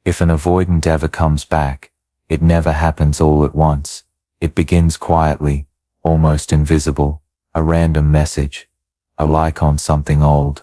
If an avoidant ever comes back, it never happens all at once. It begins quietly, almost invisible, a random message, a like on something old,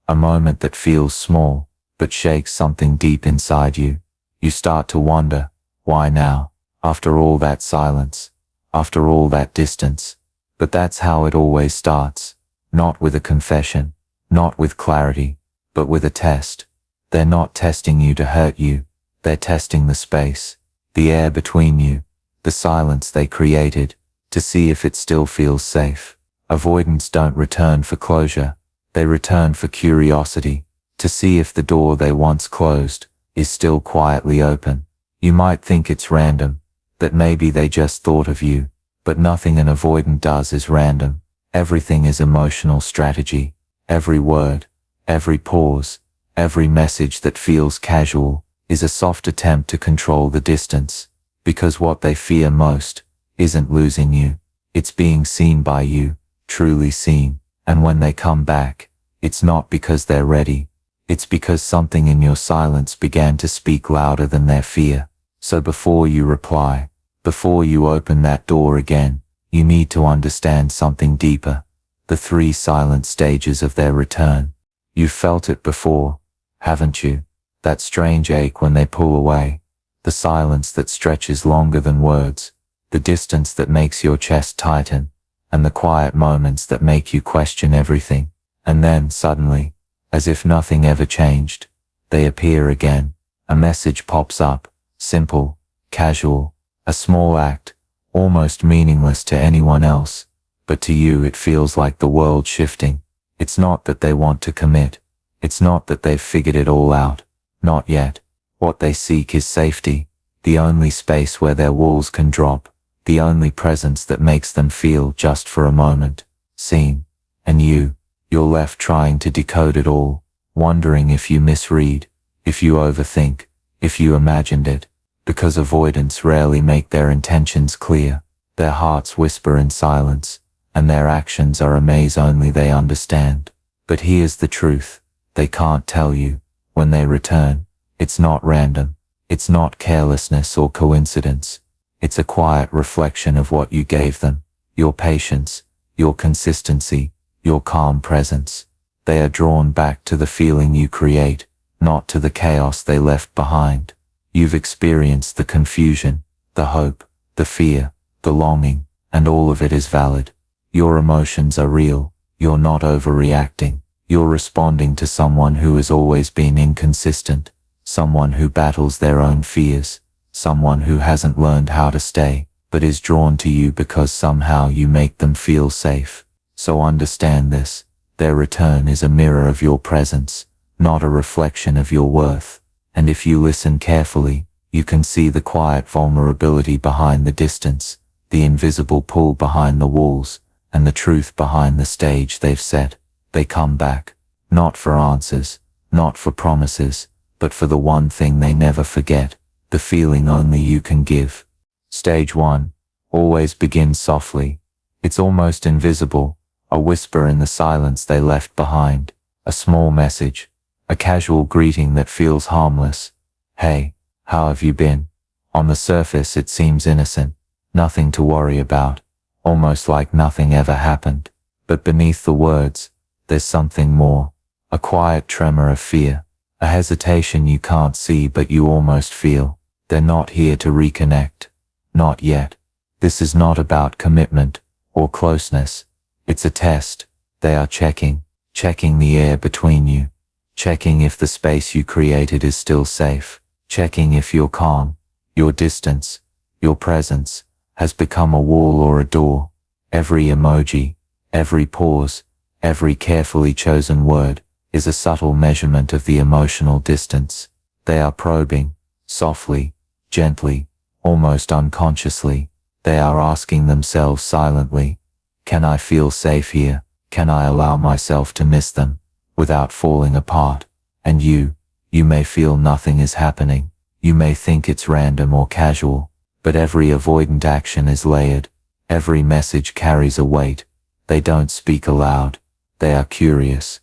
a moment that feels small, but shakes something deep inside you. You start to wonder, why now, after all that silence, after all that distance? But that's how it always starts, not with a confession, not with clarity, but with a test. They're not testing you to hurt you, they're testing the space, the air between you, the silence they created, to see if it still feels safe. Avoidants don't return for closure, they return for curiosity, to see if the door they once closed is still quietly open. You might think it's random, that maybe they just thought of you, but nothing an avoidant does is random. Everything is emotional strategy. Every word, every pause, every message that feels casual is a soft attempt to control the distance, because what they fear most isn't losing you, it's being seen by you, truly seen. And when they come back, it's not because they're ready, it's because something in your silence began to speak louder than their fear. So before you reply, before you open that door again, you need to understand something deeper, the 3 silent stages of their return. You've felt it before, haven't you? That strange ache when they pull away, the silence that stretches longer than words, the distance that makes your chest tighten, and the quiet moments that make you question everything. And then suddenly, as if nothing ever changed, they appear again. A message pops up, simple, casual, a small act, almost meaningless to anyone else, but to you it feels like the world shifting. It's not that they want to commit, it's not that they've figured it all out, not yet. What they seek is safety, the only space where their walls can drop, the only presence that makes them feel just for a moment seen. And you're left trying to decode it all, wondering if you misread, if you overthink, if you imagined it. Because avoidants rarely make their intentions clear, their hearts whisper in silence, and their actions are a maze only they understand. But here's the truth, they can't tell you. When they return, it's not random, it's not carelessness or coincidence, it's a quiet reflection of what you gave them, your patience, your consistency, your calm presence. They are drawn back to the feeling you create, not to the chaos they left behind. You've experienced the confusion, the hope, the fear, the longing, and all of it is valid. Your emotions are real, you're not overreacting, you're responding to someone who has always been inconsistent, someone who battles their own fears, someone who hasn't learned how to stay, but is drawn to you because somehow you make them feel safe. So understand this, their return is a mirror of your presence, not a reflection of your worth. And if you listen carefully, you can see the quiet vulnerability behind the distance, the invisible pull behind the walls, and the truth behind the stage they've set. They come back, not for answers, not for promises, but for the one thing they never forget, the feeling only you can give. Stage 1 always begins softly. It's almost invisible, a whisper in the silence they left behind, a small message, a casual greeting that feels harmless. Hey, how have you been? On the surface it seems innocent, nothing to worry about, almost like nothing ever happened. But beneath the words, there's something more, a quiet tremor of fear, a hesitation you can't see but you almost feel. They're not here to reconnect. Not yet. This is not about commitment or closeness. It's a test. They are checking the air between you. Checking if the space you created is still safe, checking if your calm, your distance, your presence has become a wall or a door. Every emoji, every pause, every carefully chosen word is a subtle measurement of the emotional distance. They are probing, softly, gently, almost unconsciously. They are asking themselves silently, can I feel safe here? Can I allow myself to miss them without falling apart? And you may feel nothing is happening. You may think it's random or casual, but every avoidant action is layered. Every message carries a weight. They don't speak aloud. They are curious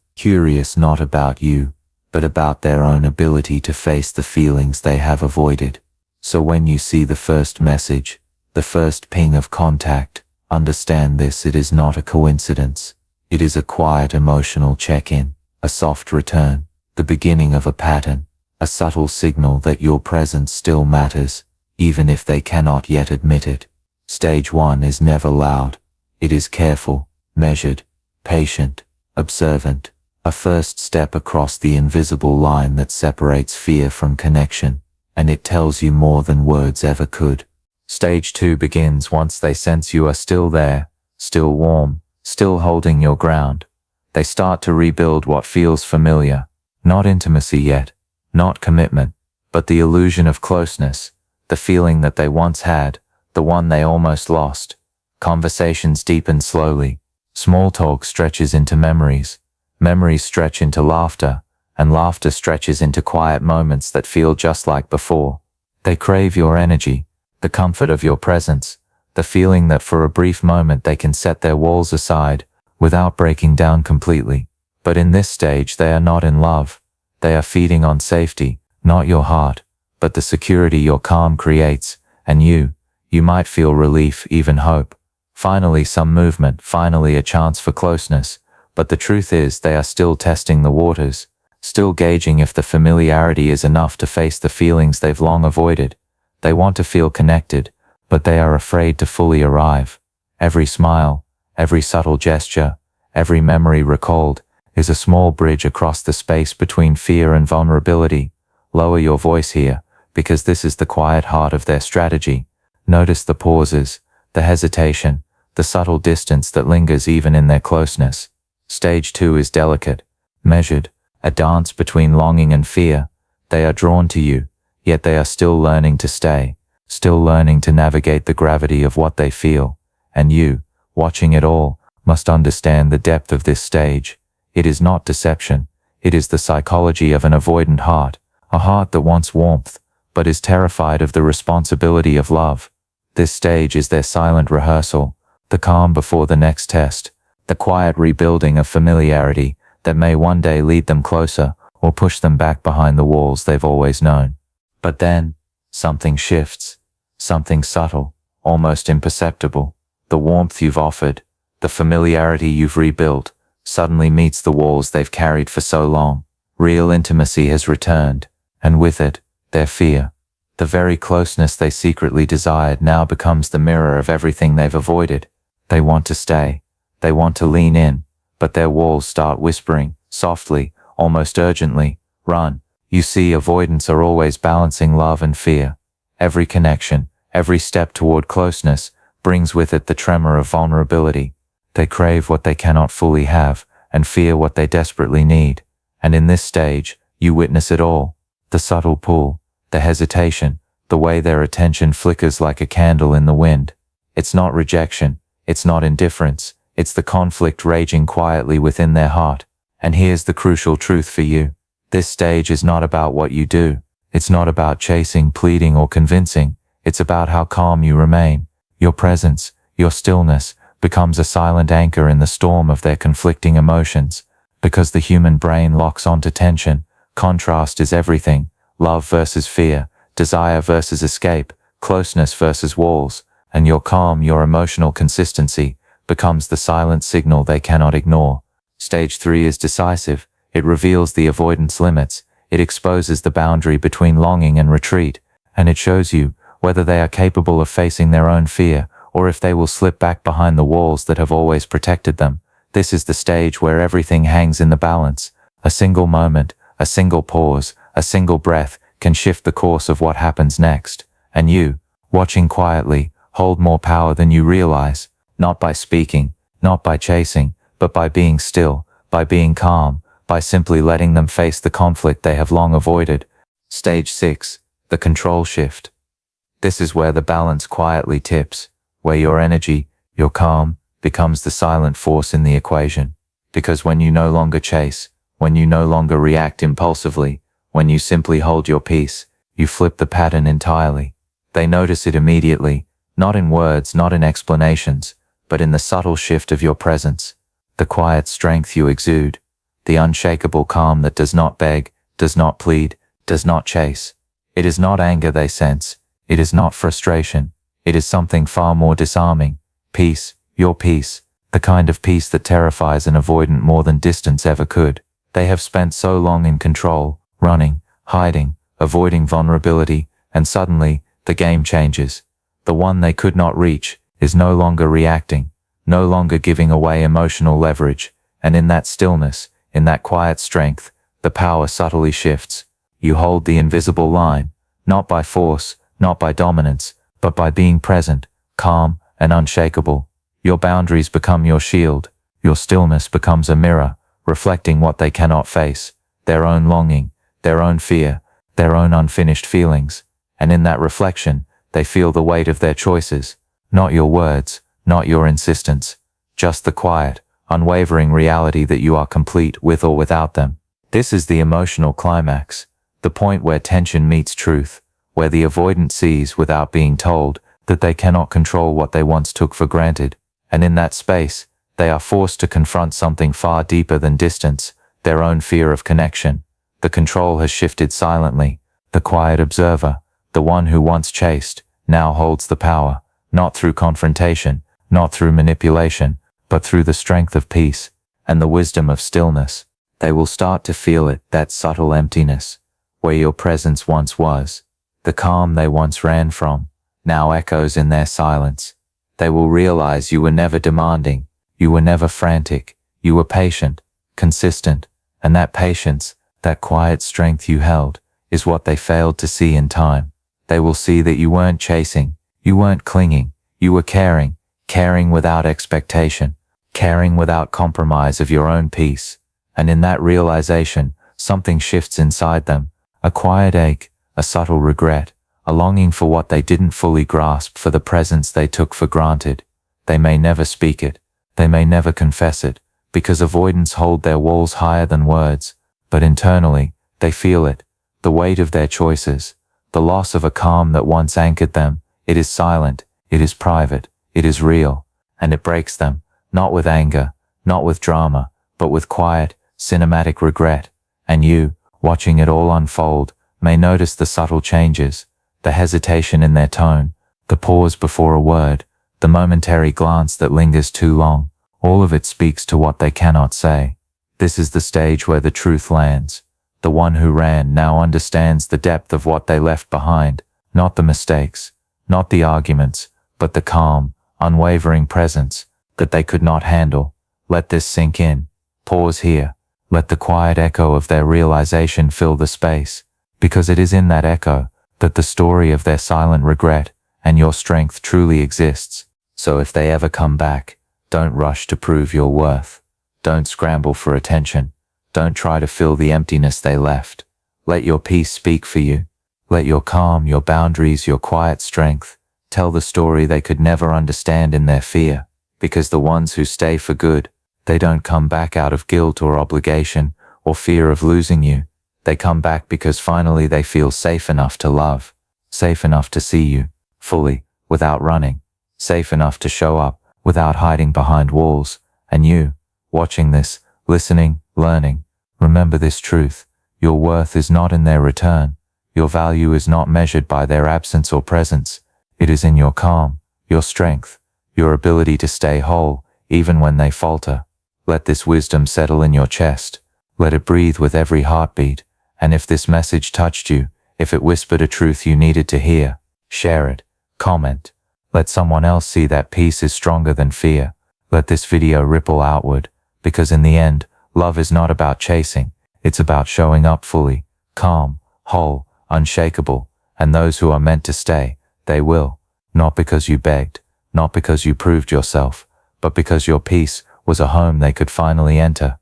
not about you, but about their own ability to face the feelings they have avoided. So when you see the first message, the first ping of contact, understand this: it is not a coincidence. It is a quiet emotional check-in, a soft return, the beginning of a pattern, a subtle signal that your presence still matters, even if they cannot yet admit it. Stage 1 is never loud. It is careful, measured, patient, observant, a first step across the invisible line that separates fear from connection, and it tells you more than words ever could. Stage 2 begins once they sense you are still there, still warm, still holding your ground. They start to rebuild what feels familiar, not intimacy yet, not commitment, but the illusion of closeness, the feeling that they once had, the one they almost lost. Conversations deepen slowly. Small talk stretches into memories. Memories stretch into laughter, and laughter stretches into quiet moments that feel just like before. They crave your energy, the comfort of your presence, the feeling that for a brief moment they can set their walls aside without breaking down completely. But in this stage they are not in love. They are feeding on safety, not your heart, but the security your calm creates, and you might feel relief, even hope. Finally some movement, finally a chance for closeness. But the truth is they are still testing the waters, still gauging if the familiarity is enough to face the feelings they've long avoided. They want to feel connected, but they are afraid to fully arrive. Every smile, every subtle gesture, every memory recalled is a small bridge across the space between fear and vulnerability. Lower your voice here, because this is the quiet heart of their strategy. Notice the pauses, the hesitation, the subtle distance that lingers even in their closeness. Stage 2 is delicate, measured, a dance between longing and fear. They are drawn to you, yet they are still learning to stay, still learning to navigate the gravity of what they feel. And you, watching it all, must understand the depth of this stage. It is not deception. It is the psychology of an avoidant heart, a heart that wants warmth, but is terrified of the responsibility of love. This stage is their silent rehearsal, the calm before the next test, the quiet rebuilding of familiarity that may one day lead them closer or push them back behind the walls they've always known. But then, something shifts, something subtle, almost imperceptible. The warmth you've offered, the familiarity you've rebuilt, suddenly meets the walls they've carried for so long. Real intimacy has returned, and with it, their fear. The very closeness they secretly desired now becomes the mirror of everything they've avoided. They want to stay, they want to lean in, but their walls start whispering, softly, almost urgently, run. You see, avoidants are always balancing love and fear. Every connection, every step toward closeness, brings with it the tremor of vulnerability. They crave what they cannot fully have, and fear what they desperately need. And in this stage, you witness it all. The subtle pull, the hesitation, the way their attention flickers like a candle in the wind. It's not rejection, it's not indifference, it's the conflict raging quietly within their heart. And here's the crucial truth for you. This stage is not about what you do. It's not about chasing, pleading, or convincing. It's about how calm you remain. Your presence, your stillness, becomes a silent anchor in the storm of their conflicting emotions. Because the human brain locks onto tension, contrast is everything. Love versus fear, desire versus escape, closeness versus walls, and your calm, your emotional consistency, becomes the silent signal they cannot ignore. Stage 3 is decisive. It reveals the avoidance limits. It exposes the boundary between longing and retreat, and it shows you whether they are capable of facing their own fear, or if they will slip back behind the walls that have always protected them. This is the stage where everything hangs in the balance. A single moment, a single pause, a single breath can shift the course of what happens next. And you, watching quietly, hold more power than you realize, not by speaking, not by chasing, but by being still, by being calm, by simply letting them face the conflict they have long avoided. Stage 6, the control shift. This is where the balance quietly tips, where your energy, your calm, becomes the silent force in the equation. Because when you no longer chase, when you no longer react impulsively, when you simply hold your peace, you flip the pattern entirely. They notice it immediately, not in words, not in explanations, but in the subtle shift of your presence, the quiet strength you exude, the unshakable calm that does not beg, does not plead, does not chase. It is not anger they sense. It is not frustration. It is something far more disarming. Peace, your peace, the kind of peace that terrifies an avoidant more than distance ever could. They have spent so long in control, running, hiding, avoiding vulnerability, and suddenly, the game changes. The one they could not reach is no longer reacting, no longer giving away emotional leverage, and in that stillness, in that quiet strength, the power subtly shifts. You hold the invisible line, not by force, not by dominance, but by being present, calm, and unshakable. Your boundaries become your shield. Your stillness becomes a mirror, reflecting what they cannot face, their own longing, their own fear, their own unfinished feelings. And in that reflection, they feel the weight of their choices, not your words, not your insistence, just the quiet, unwavering reality that you are complete with or without them. This is the emotional climax, the point where tension meets truth, where the avoidant sees without being told that they cannot control what they once took for granted, and in that space, they are forced to confront something far deeper than distance, their own fear of connection. The control has shifted silently. The quiet observer, the one who once chased, now holds the power, not through confrontation, not through manipulation, but through the strength of peace and the wisdom of stillness. They will start to feel it, that subtle emptiness, where your presence once was. The calm they once ran from, now echoes in their silence. They will realize you were never demanding, you were never frantic, you were patient, consistent, and that patience, that quiet strength you held, is what they failed to see in time. They will see that you weren't chasing, you weren't clinging, you were caring, caring without expectation, caring without compromise of your own peace. And in that realization, something shifts inside them, a quiet ache, a subtle regret, a longing for what they didn't fully grasp, for the presence they took for granted. They may never speak it, they may never confess it, because avoidants hold their walls higher than words, but internally, they feel it, the weight of their choices, the loss of a calm that once anchored them. It is silent, it is private, it is real, and it breaks them, not with anger, not with drama, but with quiet, cinematic regret. And you, watching it all unfold, may notice the subtle changes, the hesitation in their tone, the pause before a word, the momentary glance that lingers too long. All of it speaks to what they cannot say. This is the stage where the truth lands. The one who ran now understands the depth of what they left behind, not the mistakes, not the arguments, but the calm, unwavering presence that they could not handle. Let this sink in. Pause here. Let the quiet echo of their realization fill the space, because it is in that echo that the story of their silent regret and your strength truly exists. So if they ever come back, don't rush to prove your worth. Don't scramble for attention. Don't try to fill the emptiness they left. Let your peace speak for you. Let your calm, your boundaries, your quiet strength tell the story they could never understand in their fear. Because the ones who stay for good, they don't come back out of guilt or obligation or fear of losing you. They come back because finally they feel safe enough to love, safe enough to see you fully without running, safe enough to show up without hiding behind walls. And you, watching this, listening, learning, remember this truth. Your worth is not in their return. Your value is not measured by their absence or presence. It is in your calm, your strength, your ability to stay whole, even when they falter. Let this wisdom settle in your chest. Let it breathe with every heartbeat. And if this message touched you, if it whispered a truth you needed to hear, share it, comment. Let someone else see that peace is stronger than fear. Let this video ripple outward, because in the end, love is not about chasing. It's about showing up fully, calm, whole, unshakable. And those who are meant to stay, they will. Not because you begged, not because you proved yourself, but because your peace was a home they could finally enter.